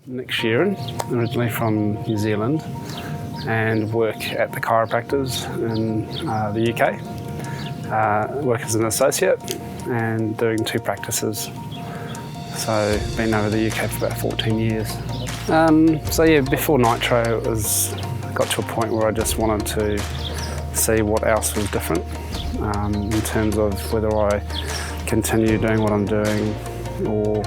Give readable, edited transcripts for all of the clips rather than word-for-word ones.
Sheeran, originally from New Zealand, and work at the chiropractors in the UK. Work as an associate and doing 2 practices. So been over the UK for about 14 years. Before Nitro, got to a point where I just wanted to see what else was different in terms of whether I continue doing what I'm doing or,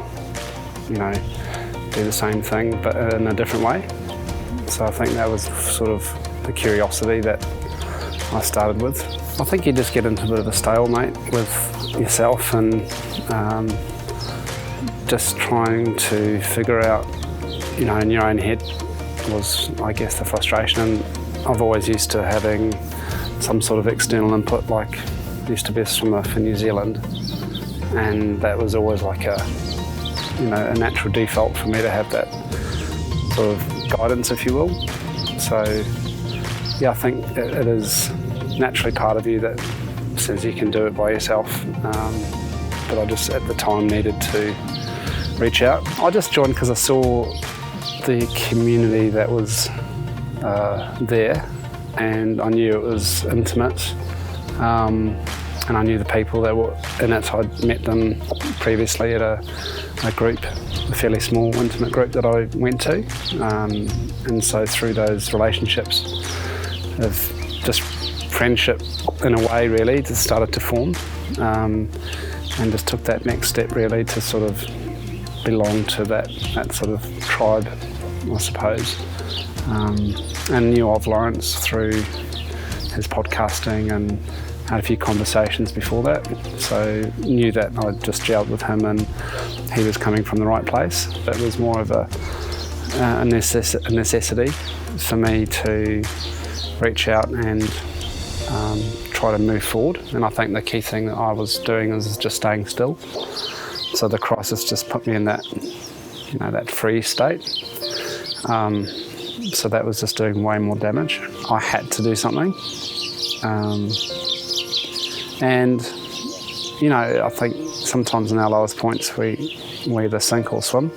do the same thing but in a different way. So I think that was sort of the curiosity that I started with. I think you just get into a bit of a stalemate with yourself and just trying to figure out, in your own head was, I guess, the frustration. And I've always used to having some sort of external input, like I used to be a swimmer for New Zealand, and that was always like a natural default for me to have that sort of guidance, if you will. So I think it is naturally part of you that says you can do it by yourself. But I just at the time needed to reach out. I just joined because I saw the community that was there, and I knew it was intimate. And I knew the people that were in it. I'd met them previously at a group, a fairly small, intimate group that I went to. And so through those relationships of just friendship in a way really just started to form, and just took that next step really to sort of belong to that sort of tribe, I suppose. And knew of Lawrence through his podcasting and had a few conversations before that, so knew that I'd just gelled with him and he was coming from the right place. It was more of a necessity for me to reach out and try to move forward. And I think the key thing that I was doing was just staying still. So the crisis just put me in that, that freeze state. So that was just doing way more damage. I had to do something. And I think sometimes in our lowest points we either sink or swim.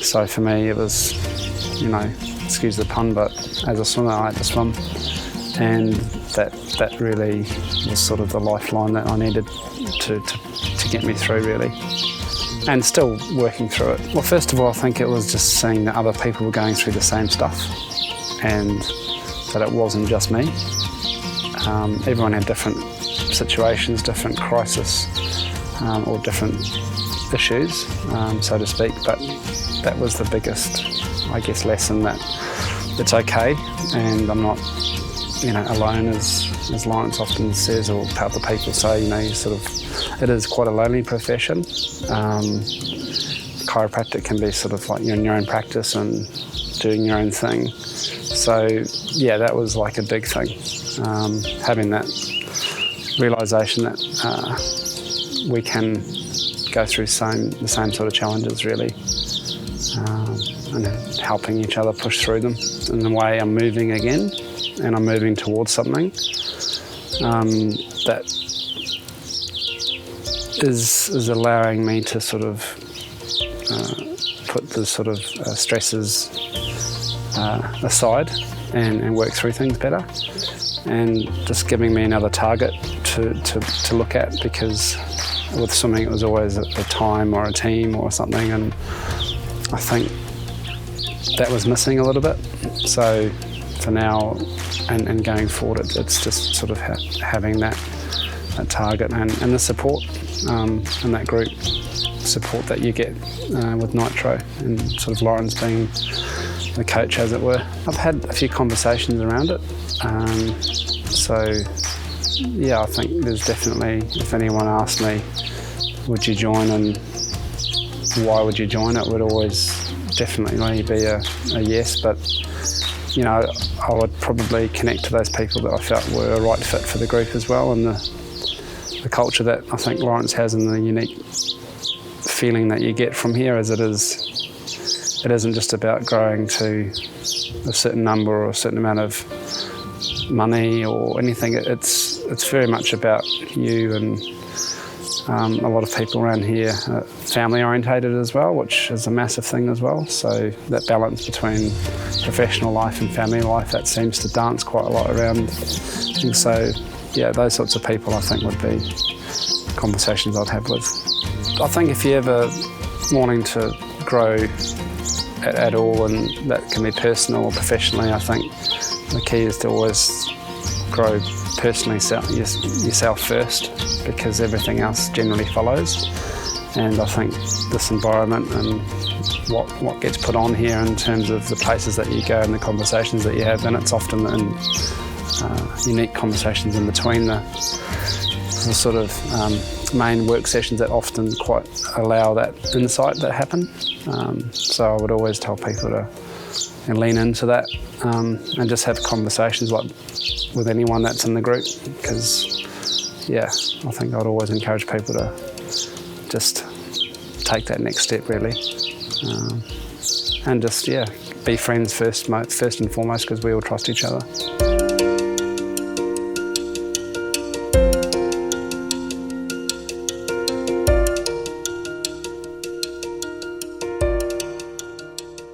So for me it was, excuse the pun, but as a swimmer I had to swim, and that really was sort of the lifeline that I needed to get me through really, and still working through it. Well, first of all, I think it was just seeing that other people were going through the same stuff and that it wasn't just me. Everyone had different situations, different crises, or different issues, so to speak, but that was the biggest, I guess, lesson, that it's okay and I'm not, alone, as Lawrence often says, or other people say, it is quite a lonely profession. Chiropractic can be sort of like you're in your own practice and doing your own thing. So that was like a big thing, having that realisation that we can go through the same sort of challenges really, and helping each other push through them. In the way I'm moving again, and I'm moving towards something that is allowing me to sort of put the sort of stresses aside and work through things better, and just giving me another target to look at, because with swimming it was always a time or a team or something, and I think that was missing a little bit. So for now and going forward, it's just sort of having that target and the support and that group support that you get with Nitro, and sort of Lawrence being the coach, as it were. I've had a few conversations around it, I think there's definitely, if anyone asked me, would you join and why would you join, it would always definitely be a yes, but I would probably connect to those people that I felt were a right fit for the group as well, and the culture that I think Lawrence has, and the unique feeling that you get from here, as it isn't just about growing to a certain number or a certain amount of money or anything. It's very much about you and A lot of people around here are family orientated as well, which is a massive thing as well. So that balance between professional life and family life, that seems to dance quite a lot around. And so, yeah, those sorts of people I think would be conversations I'd have with. I think if you're ever wanting to grow at all, and that can be personal or professionally, I think the key is to always grow personally yourself first, because everything else generally follows. And I think this environment and what gets put on here in terms of the places that you go and the conversations that you have, and it's often in unique conversations in between the sort of main work sessions that often quite allow that insight that happen. So I would always tell people to lean into that and just have conversations like with anyone that's in the group, because yeah, I think I'd always encourage people to just take that next step really, and just be friends first and foremost, because we all trust each other.